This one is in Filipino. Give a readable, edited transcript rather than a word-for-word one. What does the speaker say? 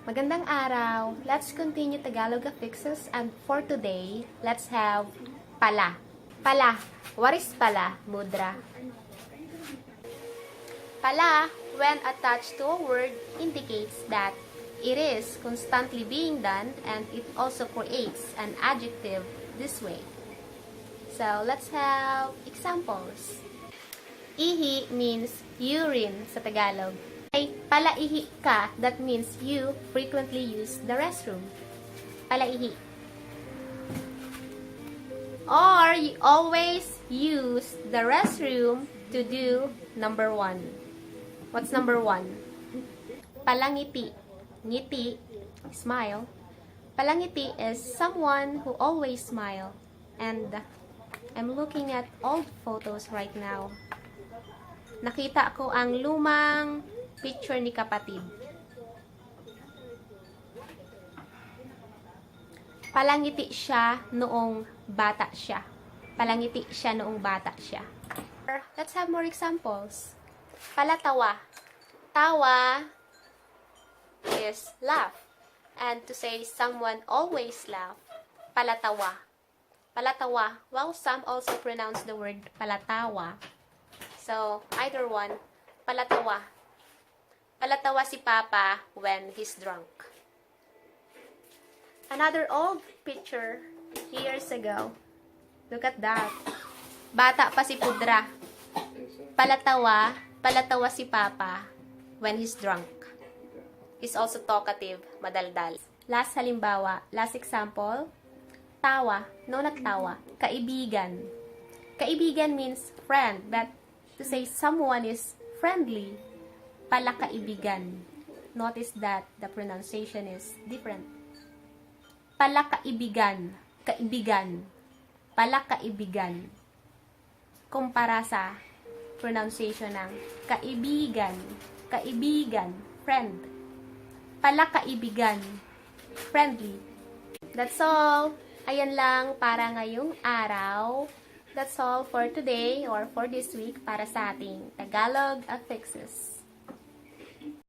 Magandang araw. Let's continue Tagalog affixes, and for today, let's have pala. Pala. What is pala, Mudra? Pala, when attached to a word, indicates that it is constantly being done and it also creates an adjective this way. So, let's have examples. Ihi means urine sa Tagalog. Ay palaihi ka, that means you frequently use the restroom. Palaihi. Or you always use the restroom to do number 1. What's number 1? Palangiti. Ngiti, smile. Palangiti is someone who always smile. And I'm looking at old photos right now. Nakita ko ang lumang picture ni kapatid. Palangiti siya noong bata siya. Palangiti siya noong bata siya. Let's have more examples. Palatawa. Tawa is laugh. And to say someone always laugh, palatawa. Palatawa. Well, some also pronounce the word palatawa. So, either one, palatawa. Palatawa si Papa when he's drunk. Another old picture years ago. Look at that. Bata pa si Pudra. Palatawa, palatawa si Papa when he's drunk. He's also talkative, madaldal. Last halimbawa, last example. Tawa, no not tawa, kaibigan. Kaibigan means friend, but to say someone is friendly, palakaibigan. Notice that the pronunciation is different. Palakaibigan, kaibigan, palakaibigan. Kumpara sa pronunciation ng kaibigan, kaibigan, friend. Palakaibigan, friendly. That's all. Ayan lang para ngayong araw. That's all for today or for this week para sa ating Tagalog affixes.